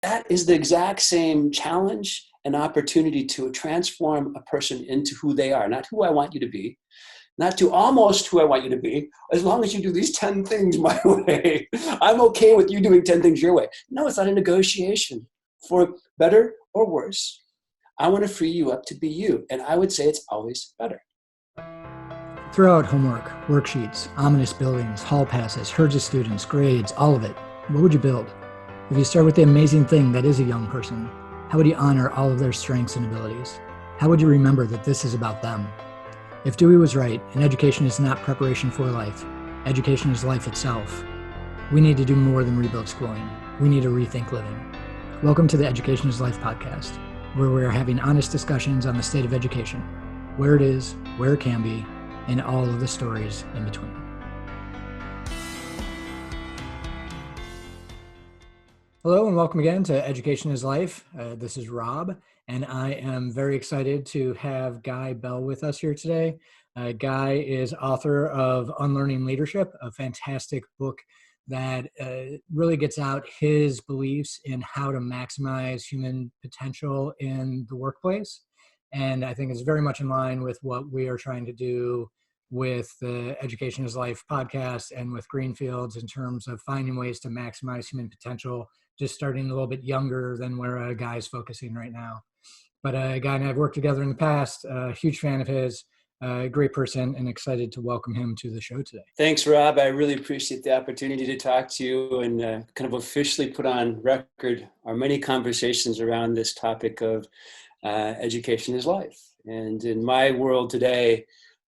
that is the exact same challenge and opportunity to transform a person into who they are, not who I want you to be, not to almost who I want you to be, as long as you do these 10 things my way. I'm okay with you doing 10 things your way. No, it's not a negotiation for better or worse. I want to free you up to be you. And I would say it's always better. Throw out homework, worksheets, ominous buildings, hall passes, herds of students, grades, all of it. What would you build? If you start with the amazing thing that is a young person, how would you honor all of their strengths and abilities? How would you remember that this is about them? If Dewey was right, and education is not preparation for life, education is life itself, we need to do more than rebuild schooling. We need to rethink living. Welcome to the Education is Life podcast, where we're having honest discussions on the state of education, where it is, where it can be, and all of the stories in between. Hello and welcome again to Education is Life. This is Rob, and I am very excited to have Guy Bell with us here today. Guy is author of Unlearning Leadership, a fantastic book that really gets out his beliefs in how to maximize human potential in the workplace. And I think it's very much in line with what we are trying to do with the Education is Life podcast and with Greenfields in terms of finding ways to maximize human potential, just starting a little bit younger than where Guy's focusing right now. But Guy and I have worked together in the past, a huge fan of his, great person, and excited to welcome him to the show today. Thanks, Rob. I really appreciate the opportunity to talk to you and kind of officially put on record our many conversations around this topic of education is life. And in my world today,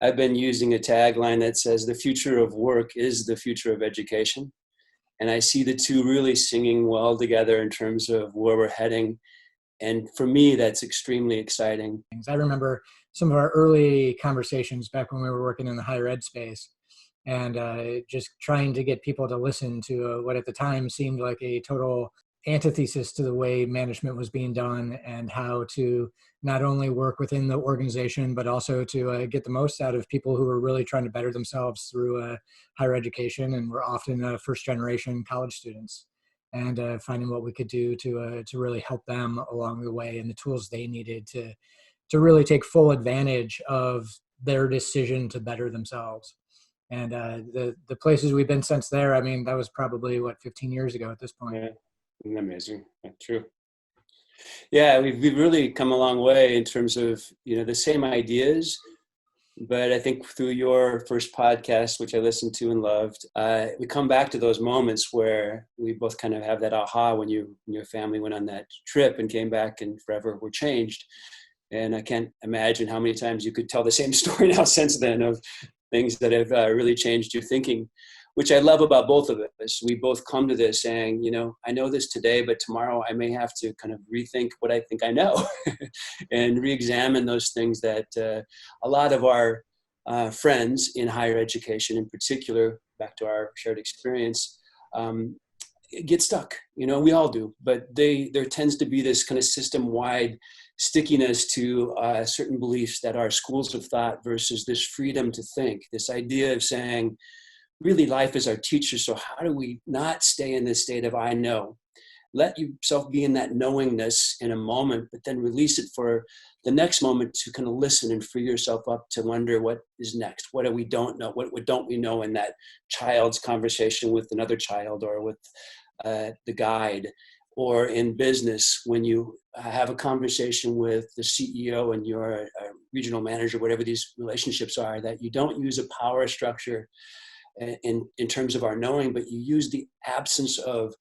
I've been using a tagline that says the future of work is the future of education. And I see the two really singing well together in terms of where we're heading. And for me, that's extremely exciting. I remember some of our early conversations back when we were working in the higher ed space and just trying to get people to listen to what at the time seemed like a total antithesis to the way management was being done and how to not only work within the organization, but also to get the most out of people who were really trying to better themselves through higher education and were often first generation college students, and finding what we could do to really help them along the way and the tools they needed to really take full advantage of their decision to better themselves. And the places we've been since there, I mean, that was probably 15 years ago at this point. Yeah. Isn't that amazing? That's true. Yeah, we've really come a long way in terms of, the same ideas, but I think through your first podcast, which I listened to and loved, we come back to those moments where we both kind of have that aha when you and your family went on that trip and came back and forever were changed. And I can't imagine how many times you could tell the same story now since then of things that have really changed your thinking, which I love about both of us. We both come to this saying, I know this today, but tomorrow I may have to kind of rethink what I think I know and re-examine those things that a lot of our friends in higher education in particular, back to our shared experience, get stuck. We all do, but there tends to be this kind of system-wide stickiness to certain beliefs that are schools of thought versus this freedom to think, this idea of saying, really, life is our teacher, so how do we not stay in this state of I know? Let yourself be in that knowingness in a moment, but then release it for the next moment to kind of listen and free yourself up to wonder what is next. What do we don't know? What don't we know in that child's conversation with another child or with the guide? Or in business, when you have a conversation with the CEO and your regional manager, whatever these relationships are, that you don't use a power structure in terms of our knowing, but you use the absence of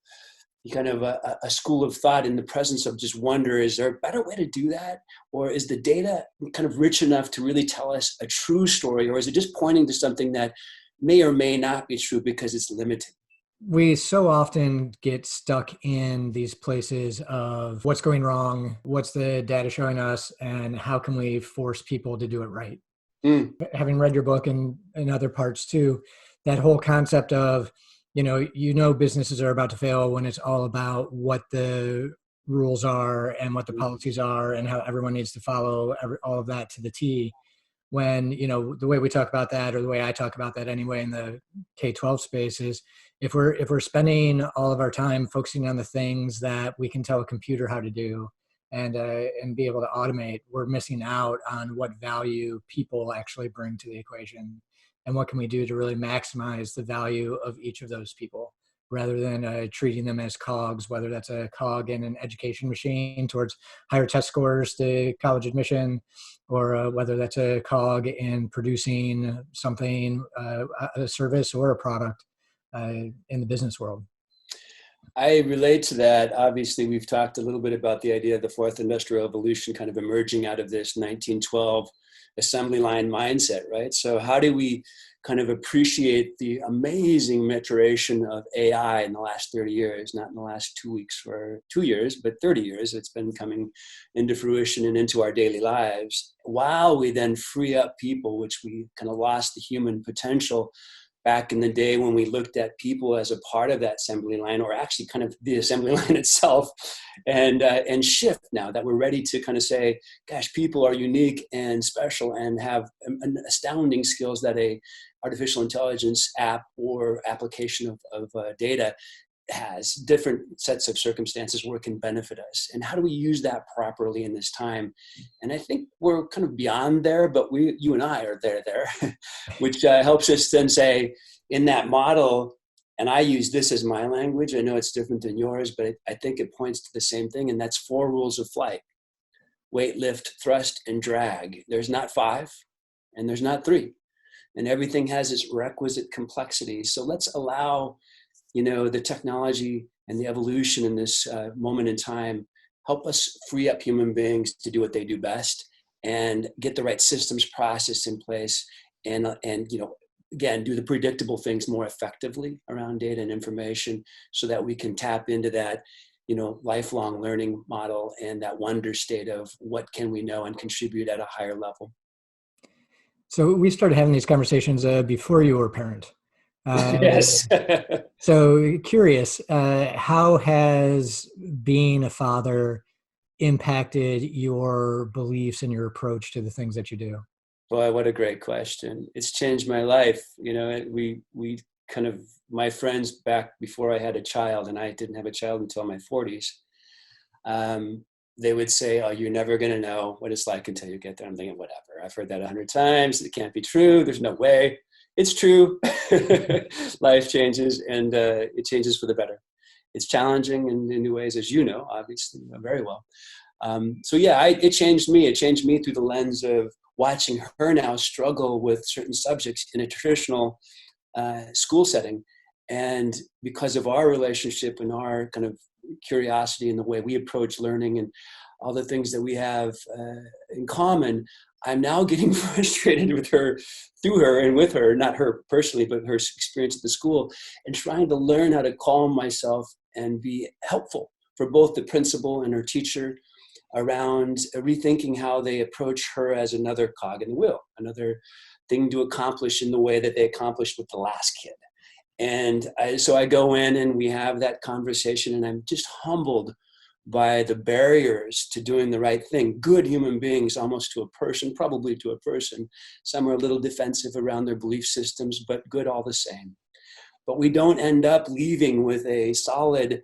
kind of a school of thought in the presence of just wonder. Is there a better way to do that? Or is the data kind of rich enough to really tell us a true story? Or is it just pointing to something that may or may not be true because it's limited? We so often get stuck in these places of what's going wrong, what's the data showing us, and how can we force people to do it right? Having read your book and other parts too, that whole concept of, businesses are about to fail when it's all about what the rules are and what the policies are and how everyone needs to follow all of that to the T. When, the way we talk about that, or the way I talk about that anyway in the K-12 space is, if we're spending all of our time focusing on the things that we can tell a computer how to do and be able to automate, we're missing out on what value people actually bring to the equation, and what can we do to really maximize the value of each of those people, rather than treating them as cogs, whether that's a cog in an education machine towards higher test scores to college admission, or whether that's a cog in producing something, a service or a product in the business world. I relate to that. Obviously, we've talked a little bit about the idea of the fourth industrial revolution kind of emerging out of this 1912 assembly line mindset, right? So how do we kind of appreciate the amazing maturation of AI in the last 30 years, not in the last 2 weeks or 2 years, but 30 years. It's been coming into fruition and into our daily lives, while we then free up people, which we kind of lost the human potential back in the day when we looked at people as a part of that assembly line, or actually kind of the assembly line itself, and shift now that we're ready to kind of say, gosh, people are unique and special and have astounding skills that a artificial intelligence app or application of data has, different sets of circumstances where it can benefit us. And how do we use that properly in this time? And I think we're kind of beyond there, but you and I are there, which helps us then say in that model, and I use this as my language. I know it's different than yours, but I think it points to the same thing. And that's 4 rules of flight: weight, lift, thrust, and drag. There's not 5 and there's not 3. And everything has its requisite complexity. So let's allow the technology and the evolution in this moment in time help us free up human beings to do what they do best and get the right systems process in place, and again, do the predictable things more effectively around data and information, so that we can tap into that lifelong learning model and that wonder state of what can we know and contribute at a higher level. So we started having these conversations before you were a parent. Yes. So curious, how has being a father impacted your beliefs and your approach to the things that you do? Boy, what a great question. It's changed my life. We kind of, my friends back before I had a child, and I didn't have a child until my 40s, they would say, oh, you're never going to know what it's like until you get there. I'm thinking, whatever. I've heard that 100 times. It can't be true. There's no way. It's true. Life changes, and it changes for the better. It's challenging in new ways, as you know, obviously, very well. So yeah, it changed me. It changed me through the lens of watching her now struggle with certain subjects in a traditional school setting. And because of our relationship and our kind of curiosity and the way we approach learning and all the things that we have in common, I'm now getting frustrated with her, through her and with her, not her personally, but her experience at the school, and trying to learn how to calm myself and be helpful for both the principal and her teacher around rethinking how they approach her as another cog in the wheel, another thing to accomplish in the way that they accomplished with the last kid. And so I go in and we have that conversation, and I'm just humbled by the barriers to doing the right thing. Good human beings, almost to a person, probably to a person. Some are a little defensive around their belief systems, but good all the same. But we don't end up leaving with a solid,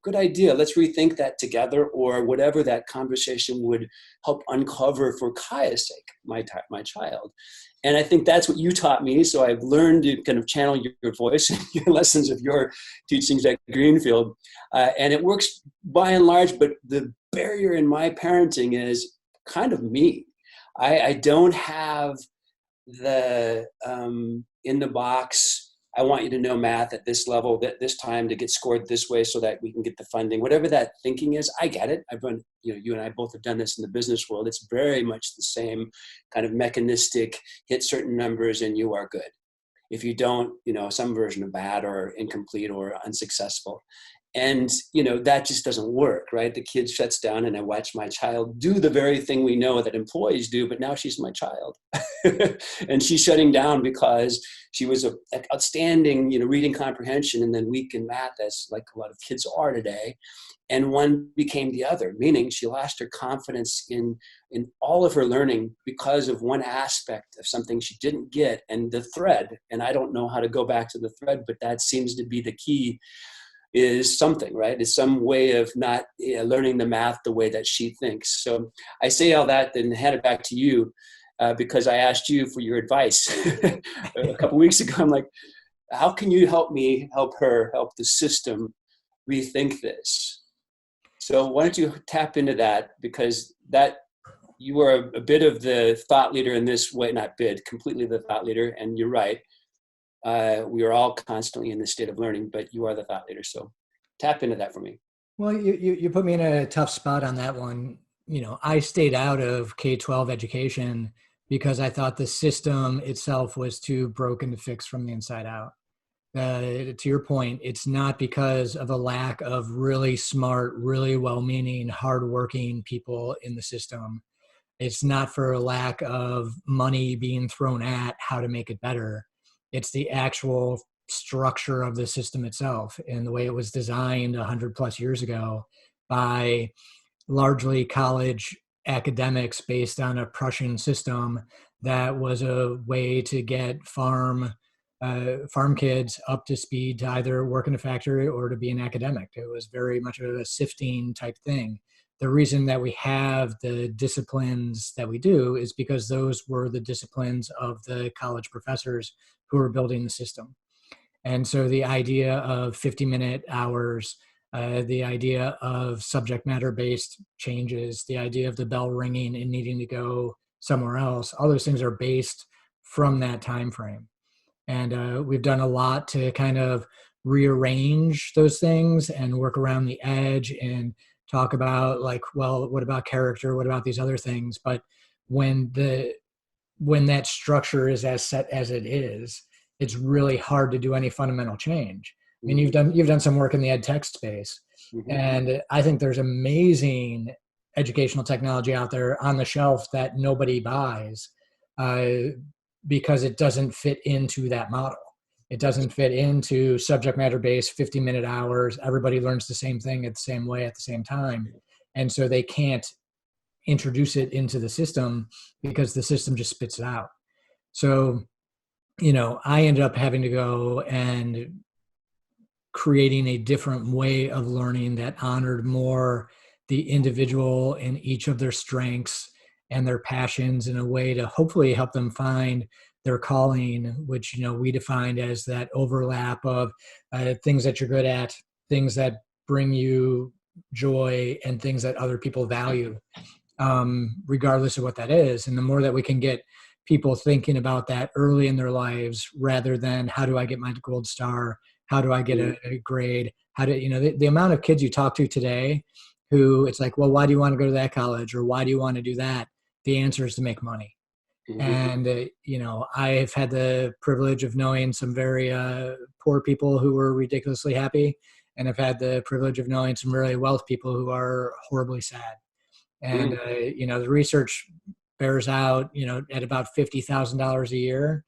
good idea, let's rethink that together, or whatever that conversation would help uncover for Kaya's sake, my child. And I think that's what you taught me. So I've learned to kind of channel your voice and your lessons of your teachings at Greenfield. And it works by and large, but the barrier in my parenting is kind of me. I don't have the in the box, I want you to know math at this level, this time, to get scored this way so that we can get the funding. Whatever that thinking is, I get it. I've run, you and I both have done this in the business world. It's very much the same kind of mechanistic, hit certain numbers and you are good. If you don't, some version of bad or incomplete or unsuccessful. And, that just doesn't work, right? The kid shuts down and I watch my child do the very thing we know that employees do, but now she's my child. And she's shutting down because she was a outstanding, reading comprehension and then weak in math, as like a lot of kids are today. And one became the other, meaning she lost her confidence in all of her learning because of one aspect of something she didn't get, and the thread. And I don't know how to go back to the thread, but that seems to be the key, is something, right? It's some way of not learning the math the way that she thinks. So I say all that, then hand it back to you, because I asked you for your advice a couple weeks ago. I'm like, how can you help me help her, help the system rethink this? So why don't you tap into that, because that you are a bit of the thought leader in this way, not bit, completely the thought leader. And you're right. We are all constantly in this state of learning, but you are the thought leader. So tap into that for me. Well, you put me in a tough spot on that one. I stayed out of K-12 education because I thought the system itself was too broken to fix from the inside out. To your point, it's not because of a lack of really smart, really well-meaning, hardworking people in the system. It's not for a lack of money being thrown at how to make it better. It's the actual structure of the system itself and the way it was designed 100 plus years ago by largely college academics based on a Prussian system that was a way to get farm kids up to speed to either work in a factory or to be an academic. It was very much of a sifting type thing. The reason that we have the disciplines that we do is because those were the disciplines of the college professors who were building the system. And so the idea of 50-minute hours, the idea of subject matter based changes, the idea of the bell ringing and needing to go somewhere else, all those things are based from that time frame. And we've done a lot to kind of rearrange those things and work around the edge and talk about, like, well, what about character? What about these other things? But when that structure is as set as it is, it's really hard to do any fundamental change. I mean, you've done some work in the ed tech space, and I think there's amazing educational technology out there on the shelf that nobody buys because it doesn't fit into that model. It doesn't fit into subject matter based 50-minute hours. Everybody learns the same thing at the same way at the same time. And so they can't introduce it into the system because the system just spits it out. So, I ended up having to go and creating a different way of learning that honored more the individual and each of their strengths and their passions in a way to hopefully help them find their calling, which, we defined as that overlap of things that you're good at, things that bring you joy, and things that other people value, regardless of what that is. And the more that we can get people thinking about that early in their lives, rather than how do I get my gold star? How do I get a grade? How do, the amount of kids you talk to today who it's like, well, why do you want to go to that college? Or why do you want to do that? The answer is to make money. And, I've had the privilege of knowing some very poor people who were ridiculously happy. And I've had the privilege of knowing some really wealthy people who are horribly sad. And, the research bears out, at about $50,000 a year,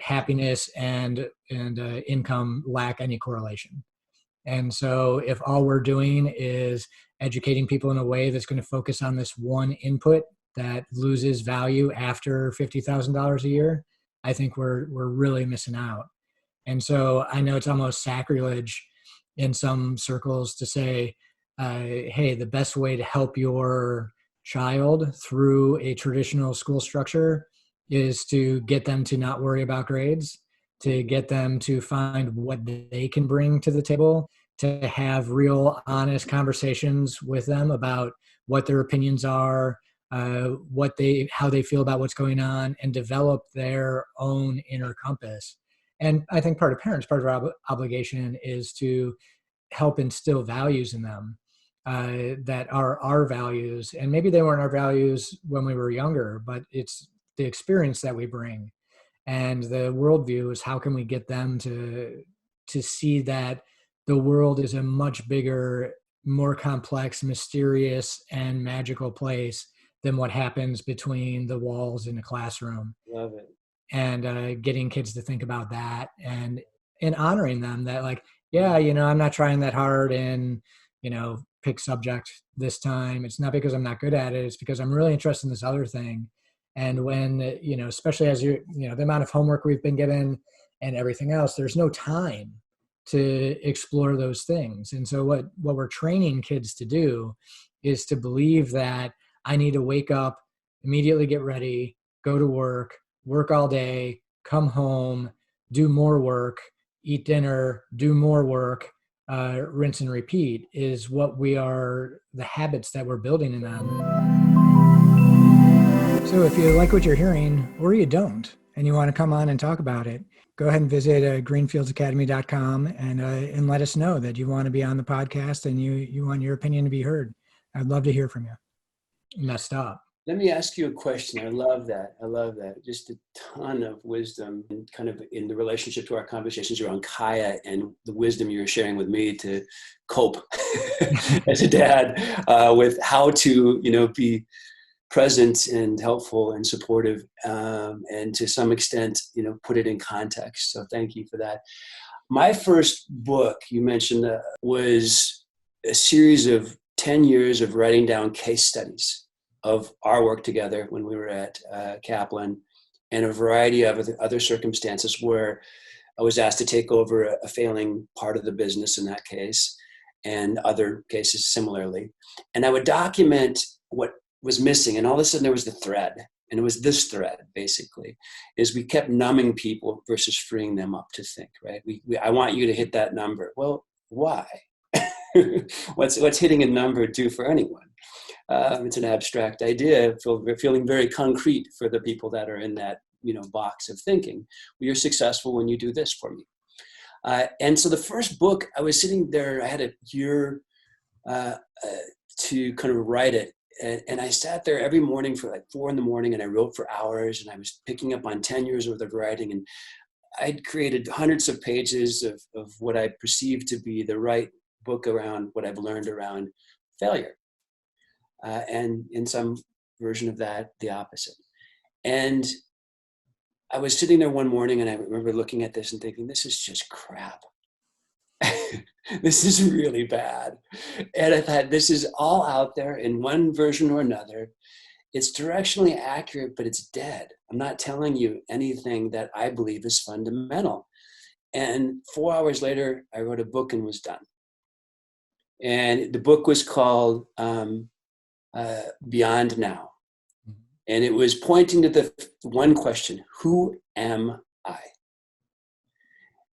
happiness and income lack any correlation. And so if all we're doing is educating people in a way that's going to focus on this one input that loses value after $50,000 a year, I think we're really missing out. And so I know it's almost sacrilege in some circles to say, hey, the best way to help your child through a traditional school structure is to get them to not worry about grades, to get them to find what they can bring to the table, to have real honest conversations with them about what their opinions are, how they feel about what's going on, and develop their own inner compass. And I think part of our obligation is to help instill values in them that are our values. And maybe they weren't our values when we were younger, but it's the experience that we bring. And the worldview is how can we get them to see that the world is a much bigger, more complex, mysterious, and magical place than what happens between the walls in a classroom. Love it. And getting kids to think about that, and honoring them that, like, yeah, I'm not trying that hard and, pick subject this time. It's not because I'm not good at it. It's because I'm really interested in this other thing. And when, especially as the amount of homework we've been given and everything else, there's no time to explore those things. And so what we're training kids to do is to believe that I need to wake up, immediately get ready, go to work all day, come home, do more work, eat dinner, do more work, rinse and repeat, is what the habits that we're building in them. So if you like what you're hearing, or you don't, and you want to come on and talk about it, go ahead and visit greenfieldsacademy.com and let us know that you want to be on the podcast and you want your opinion to be heard. I'd love to hear from you. Messed up. Let me ask you a question. I love that. Just a ton of wisdom, and kind of in the relationship to our conversations around Kaya and the wisdom you're sharing with me to cope as a dad with how to, be present and helpful and supportive, and to some extent, put it in context. So thank you for that. My first book you mentioned was a series of 10 years of writing down case studies of our work together when we were at Kaplan, and a variety of other circumstances where I was asked to take over a failing part of the business in that case, and other cases similarly. And I would document what was missing, and all of a sudden there was the thread, and it was this thread basically, is we kept numbing people versus freeing them up to think, right? I want you to hit that number. Well, why? What's hitting a number do for anyone? It's an abstract idea, feeling very concrete for the people that are in that box of thinking. Well, you're successful when you do this for me. And so the first book, I was sitting there, I had a year to kind of write it. And I sat there every morning for like 4 a.m, and I wrote for hours, and I was picking up on 10 years worth of writing. And I'd created hundreds of pages of what I perceived to be the right book around what I've learned around failure. And in some version of that, the opposite. And I was sitting there one morning, and I remember looking at this and thinking, this is just crap. This is really bad. And I thought, this is all out there in one version or another. It's directionally accurate, but it's dead. I'm not telling you anything that I believe is fundamental. And 4 hours later, I wrote a book and was done. And the book was called Beyond Now. And it was pointing to the one question: who am I?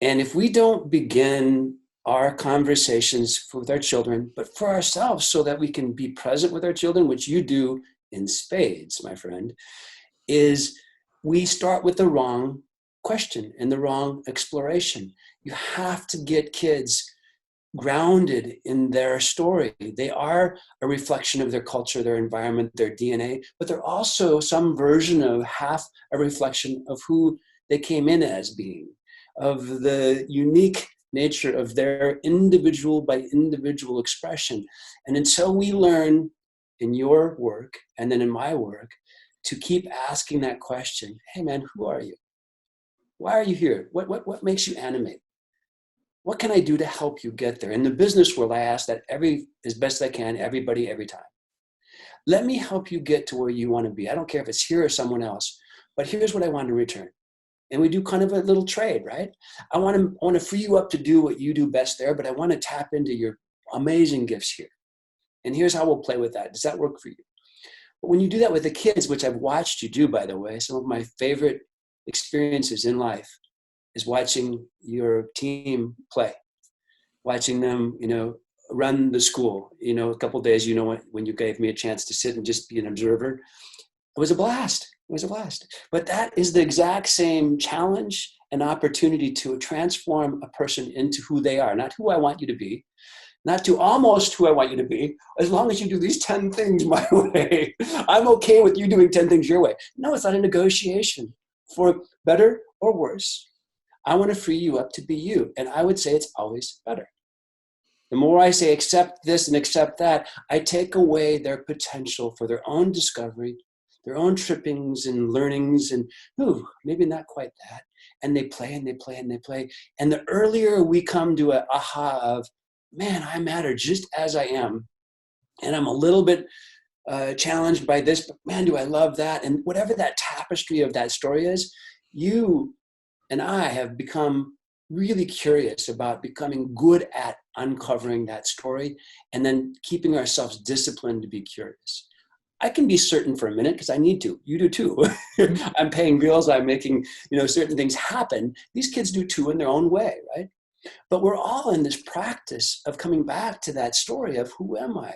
And if we don't begin our conversations with our children, but for ourselves, so that we can be present with our children, which you do in spades, my friend, is we start with the wrong question and the wrong exploration. You have to get kids grounded in their story. They are a reflection of their culture, their environment, their DNA, but they're also some version of half a reflection of who they came in as being, of the unique nature of their individual by individual expression. And until we learn in your work and then in my work to keep asking that question, hey man, who are you? Why are you here? What makes you animate? What can I do to help you get there? In the business world, I ask that as best I can, everybody, every time. Let me help you get to where you want to be. I don't care if it's here or someone else, but here's what I want to return. And we do kind of a little trade, right? I want to free you up to do what you do best there, but I want to tap into your amazing gifts here. And here's how we'll play with that. Does that work for you? But when you do that with the kids, which I've watched you do, by the way, some of my favorite experiences in life is watching your team play, watching them, run the school. A couple of days, when you gave me a chance to sit and just be an observer, it was a blast. It was a blast. But that is the exact same challenge and opportunity to transform a person into who they are, not who I want you to be, not to almost who I want you to be, as long as you do these 10 things my way. I'm okay with you doing 10 things your way. No, it's not a negotiation for better or worse. I want to free you up to be you. And I would say it's always better. The more I say accept this and accept that, I take away their potential for their own discovery, their own trippings and learnings, and ooh, maybe not quite that. And they play and they play and they play. And the earlier we come to a aha of, man, I matter just as I am. And I'm a little bit challenged by this, but man, do I love that. And whatever that tapestry of that story is, you and I have become really curious about becoming good at uncovering that story and then keeping ourselves disciplined to be curious. I can be certain for a minute because I need to. You do too. I'm paying bills. I'm making, certain things happen. These kids do too in their own way, right? But we're all in this practice of coming back to that story of who am I?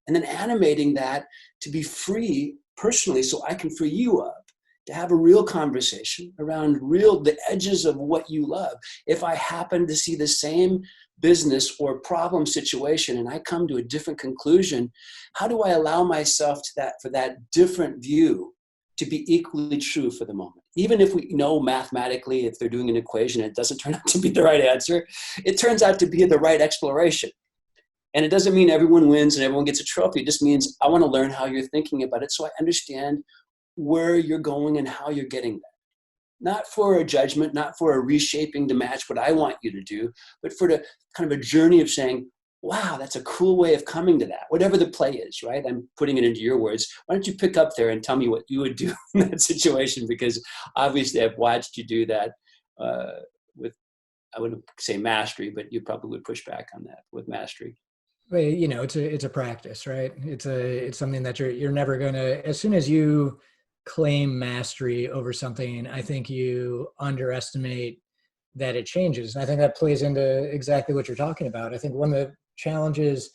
And then animating that to be free personally so I can free you up to have a real conversation around the edges of what you love. If I happen to see the same business or problem situation and I come to a different conclusion, how do I allow myself for that different view to be equally true for the moment? Even if we know mathematically, if they're doing an equation, it doesn't turn out to be the right answer, it turns out to be the right exploration. And it doesn't mean everyone wins and everyone gets a trophy. It just means I want to learn how you're thinking about it so I understand where you're going and how you're getting there. Not for a judgment, not for a reshaping to match what I want you to do, but for the kind of a journey of saying, wow, that's a cool way of coming to that. Whatever the play is, right? I'm putting it into your words. Why don't you pick up there and tell me what you would do in that situation? Because obviously I've watched you do that with, I wouldn't say mastery, but you probably would push back on that with mastery. Well, it's a practice, right? It's something that you're never going to, as soon as you claim mastery over something, I think you underestimate that it changes. And I think that plays into exactly what you're talking about. I think one of the challenges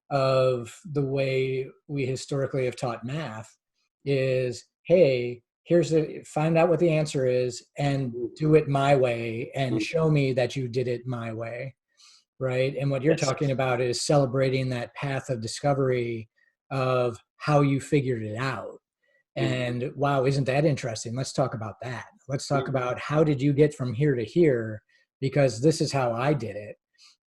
of the way we historically have taught math is, hey, find out what the answer is and do it my way and show me that you did it my way. Right. And what you're talking about is celebrating that path of discovery of how you figured it out. And wow, isn't that interesting? Let's talk about that. Let's talk about how did you get from here to here? Because this is how I did it.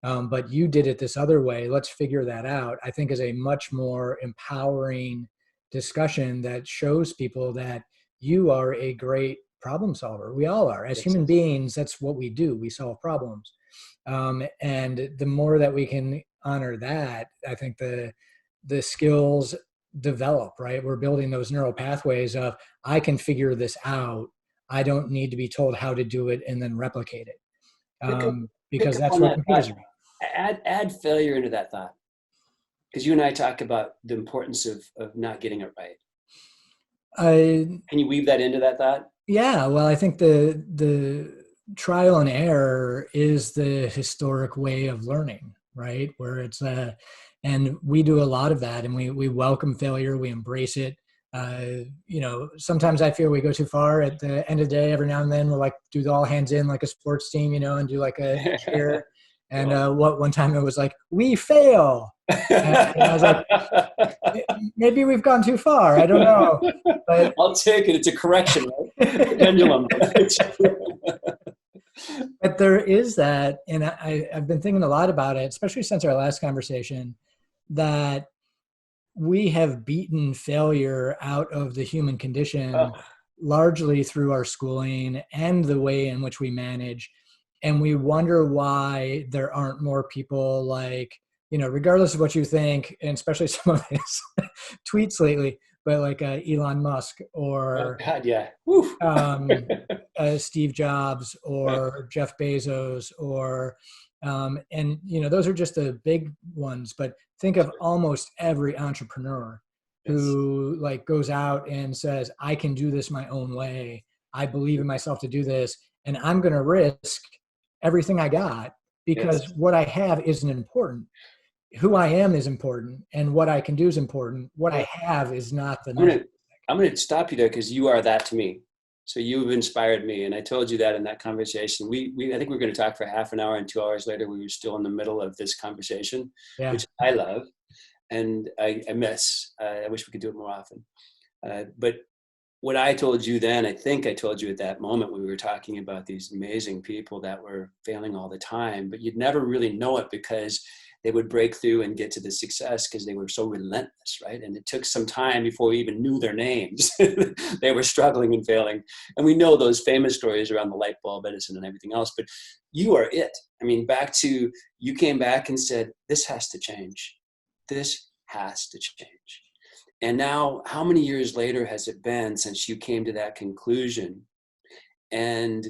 But you did it this other way. Let's figure that out. I think is a much more empowering discussion that shows people that you are a great problem solver. We all are. As human beings, that's what we do. We solve problems. And the more that we can honor that, I think the skills develop, right? We're building those neural pathways of, I can figure this out. I don't need to be told how to do it and then replicate it. Because that's what computers are. Add failure into that thought. Because you and I talk about the importance of not getting it right. Can you weave that into that thought? Yeah, well, I think the trial and error is the historic way of learning, right? Where it's and we do a lot of that, and we welcome failure, we embrace it. Sometimes I feel we go too far at the end of the day. Every now and then we'll like do the all hands in like a sports team, and do like a cheer. And one time it was like, we fail. And I was like, maybe we've gone too far. I don't know. But I'll take it. It's a correction, right? Pendulum. But there is that, and I've been thinking a lot about it, especially since our last conversation, that we have beaten failure out of the human condition largely through our schooling and the way in which we manage. And we wonder why there aren't more people like, regardless of what you think, and especially some of his tweets lately, but like Elon Musk or Steve Jobs or Jeff Bezos or, those are just the big ones, but think of almost every entrepreneur who like goes out and says, I can do this my own way. I believe in myself to do this. And I'm going to risk everything I got because what I have isn't important. Who I am is important, and what I can do is important. What I have is not the next. I'm going to stop you there because you are that to me. So you've inspired me, and I told you that in that conversation. I think we were going to talk for half an hour, and 2 hours later, we were still in the middle of this conversation, which I love, and I miss. I wish we could do it more often. But what I told you then, I think I told you at that moment when we were talking about these amazing people that were failing all the time, but you'd never really know it because they would break through and get to the success because they were so relentless, right? And it took some time before we even knew their names. They were struggling and failing. And we know those famous stories around the light bulb, Edison, and everything else, but you are it. I mean, back to, you came back and said, this has to change. This has to change. And now, how many years later has it been since you came to that conclusion? And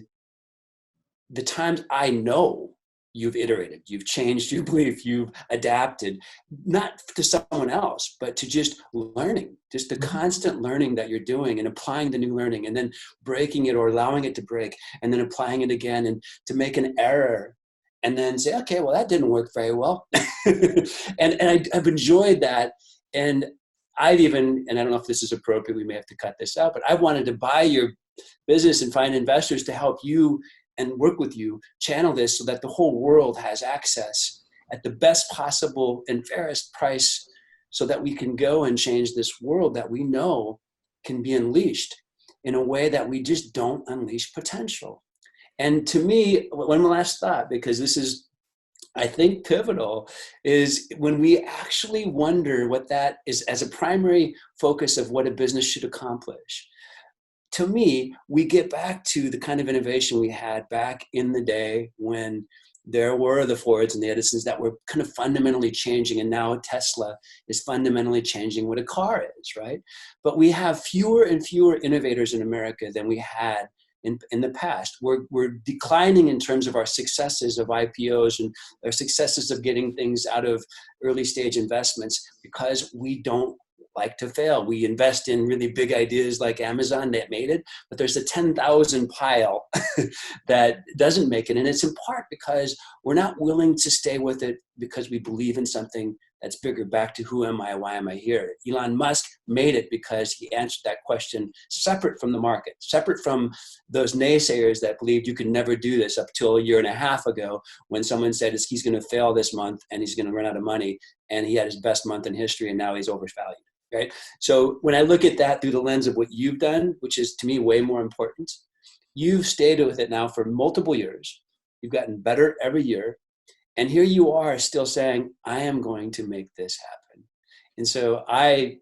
the times I know you've iterated, you've changed your belief, you've adapted, not to someone else, but to just learning, just the constant learning that you're doing and applying the new learning and then breaking it or allowing it to break and then applying it again and to make an error and then say, okay, well, that didn't work very well. I've enjoyed that. And I'd even, and I don't know if this is appropriate, we may have to cut this out, but I wanted to buy your business and find investors to help you and work with you, channel this so that the whole world has access at the best possible and fairest price so that we can go and change this world that we know can be unleashed in a way that we just don't unleash potential. And to me, one last thought, because this is, I think, pivotal, is when we actually wonder what that is as a primary focus of what a business should accomplish. To me, we get back to the kind of innovation we had back in the day when there were the Fords and the Edisons that were kind of fundamentally changing, and now Tesla is fundamentally changing what a car is, right? But we have fewer and fewer innovators in America than we had in the past. We're declining in terms of our successes of IPOs and our successes of getting things out of early stage investments because we don't like to fail. We invest in really big ideas like Amazon that made it, but there's a 10,000 pile that doesn't make it. And it's in part because we're not willing to stay with it because we believe in something that's bigger. Back to who am I? Why am I here? Elon Musk made it because he answered that question separate from the market, separate from those naysayers that believed you could never do this up till a year and a half ago when someone said he's going to fail this month and he's going to run out of money. And he had his best month in history and now he's overvalued. Right. So when I look at that through the lens of what you've done, which is to me way more important, you've stayed with it now for multiple years. You've gotten better every year. And here you are still saying, I am going to make this happen. And so I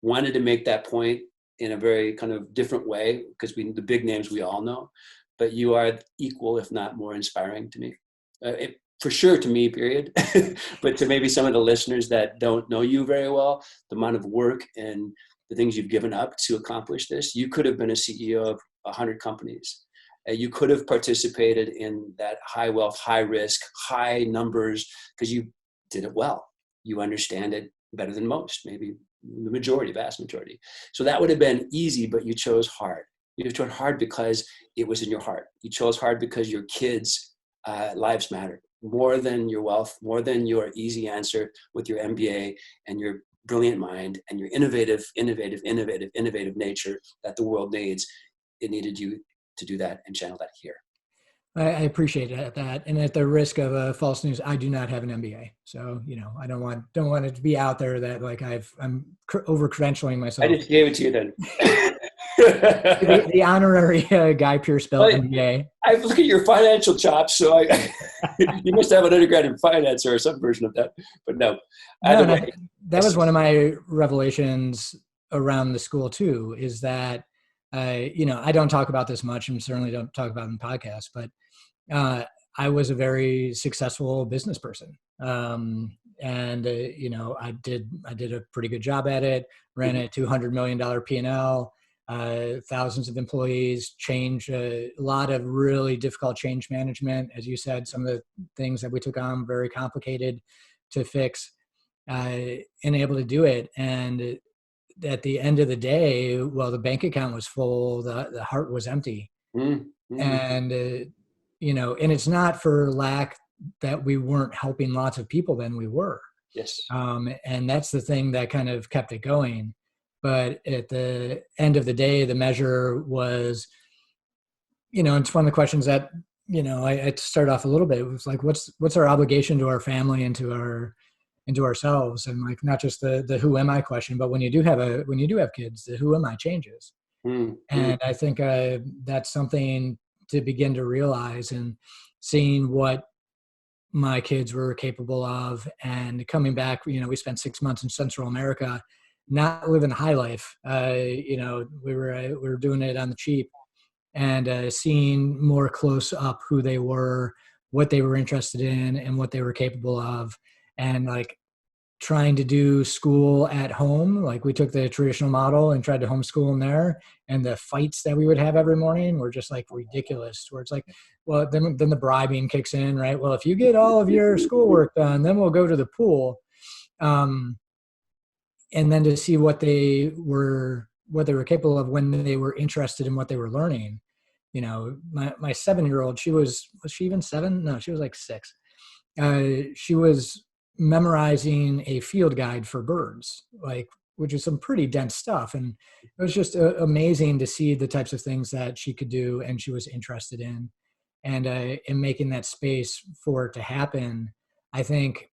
wanted to make that point in a very kind of different way because the big names we all know, but you are equal, if not more inspiring to me. For sure to me, period. But to maybe some of the listeners that don't know you very well, the amount of work and the things you've given up to accomplish this, you could have been a CEO of 100 companies. You could have participated in that high wealth, high risk, high numbers, because you did it well. You understand it better than most, maybe the majority, vast majority. So that would have been easy, but you chose hard. You chose hard because it was in your heart. You chose hard because your kids' lives mattered. More than your wealth, more than your easy answer with your MBA and your brilliant mind and your innovative nature that the world needs. It needed you to do that and channel that here. I appreciate that. And at the risk of false news, I do not have an MBA. So, I don't want it to be out there that like I'm over credentialing myself. I just gave it to you then. the honorary Guy Pierce Bell MBA. I look at your financial chops, so you must have an undergrad in finance or some version of that. But no. That was one of my revelations around the school too, is that, I don't talk about this much and certainly don't talk about it in podcasts, but I was a very successful business person. I did a pretty good job at it, ran a $200 million P&L, thousands of employees, a lot of really difficult change management. As you said, some of the things that we took on very complicated to fix, and able to do it. And at the end of the day, well, the bank account was full, the heart was empty. Mm-hmm. And, and it's not for lack that we weren't helping lots of people than we were. Yes. And that's the thing that kind of kept it going. But at the end of the day, the measure was, it's one of the questions that, I start off a little bit. It was like, what's our obligation to our family and to ourselves? And like, not just the who am I question, but when you do have kids, the who am I changes. Mm-hmm. And I think that's something to begin to realize, and seeing what my kids were capable of. And coming back, we spent 6 months in Central America, not living high life. We were doing it on the cheap, and seeing more close up who they were, what they were interested in, and what they were capable of. And like trying to do school at home, like we took the traditional model and tried to homeschool them there. And the fights that we would have every morning were just like ridiculous, where it's like, well, then the bribing kicks in, right? Well, if you get all of your schoolwork done, then we'll go to the pool. And then to see what they were capable of when they were interested in what they were learning. My 7-year-old, was she even 7? No, she was like 6. She was memorizing a field guide for birds, which is some pretty dense stuff. And it was just amazing to see the types of things that she could do and she was interested in. And in making that space for it to happen, I think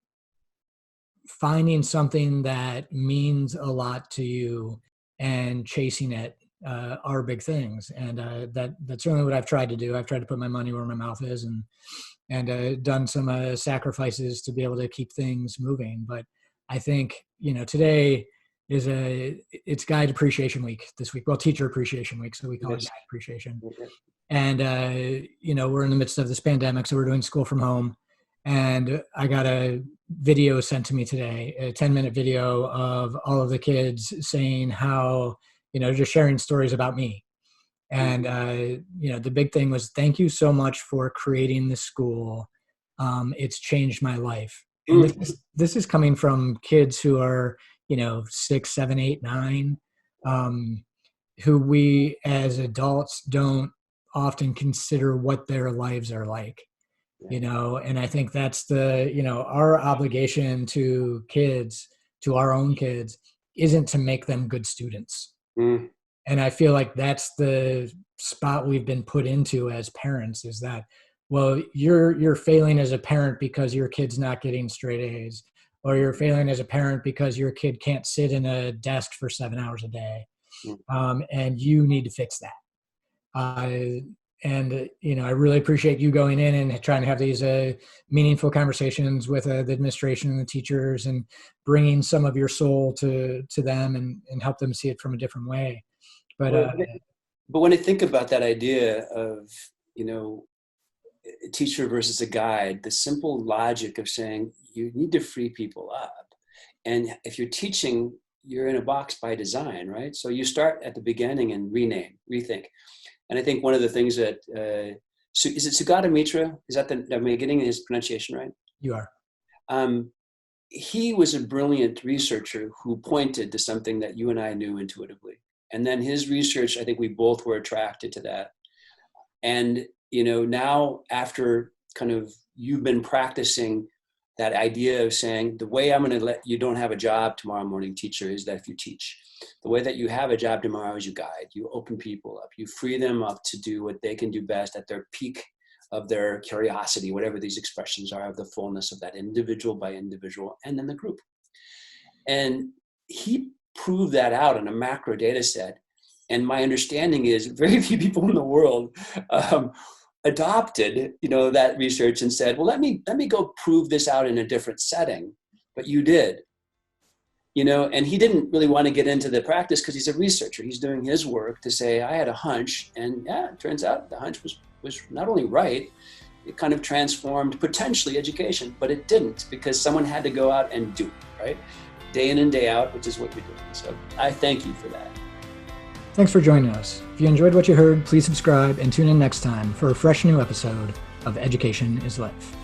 finding something that means a lot to you and chasing it are big things. And that's certainly what I've tried to do. I've tried to put my money where my mouth is, and done some sacrifices to be able to keep things moving. But I think, today it's Guide Appreciation Week this week. Well, Teacher Appreciation Week. So we call it Guide Appreciation. And, we're in the midst of this pandemic, so we're doing school from home. And I got a video sent to me today, a 10-minute video of all of the kids saying how, just sharing stories about me. And, the big thing was, thank you so much for creating the school. It's changed my life. And this is coming from kids who are, 6, 7, 8, 9, who we as adults don't often consider what their lives are like. And I think that's our obligation to kids, to our own kids, isn't to make them good students. And I feel like that's the spot we've been put into as parents, is that, well, you're failing as a parent because your kid's not getting straight A's, or you're failing as a parent because your kid can't sit in a desk for 7 hours a day. And you need to fix that. I really appreciate you going in and trying to have these meaningful conversations with the administration and the teachers, and bringing some of your soul to them and help them see it from a different way. But when I think about that idea of, a teacher versus a guide, the simple logic of saying you need to free people up. And if you're teaching, you're in a box by design, right? So you start at the beginning and rethink. And I think one of the things that, is it Sugata Mitra? Am I getting his pronunciation right? You are. He was a brilliant researcher who pointed to something that you and I knew intuitively. And then his research, I think we both were attracted to that. And, now after kind of you've been practicing that idea of saying, the way I'm going to let you don't have a job tomorrow morning, teacher, is that if you teach. The way that you have a job tomorrow is you guide, you open people up, you free them up to do what they can do best at their peak of their curiosity, whatever these expressions are, of the fullness of that individual by individual, and then the group. And he proved that out in a macro data set. And my understanding is very few people in the world adopted, that research and said, well, let me go prove this out in a different setting. But you did. And he didn't really want to get into the practice because he's a researcher. He's doing his work to say, I had a hunch. And yeah, it turns out the hunch was not only right, it kind of transformed potentially education, but it didn't, because someone had to go out and do it, right? Day in and day out, which is what you're doing. So I thank you for that. Thanks for joining us. If you enjoyed what you heard, please subscribe and tune in next time for a fresh new episode of Education is Life.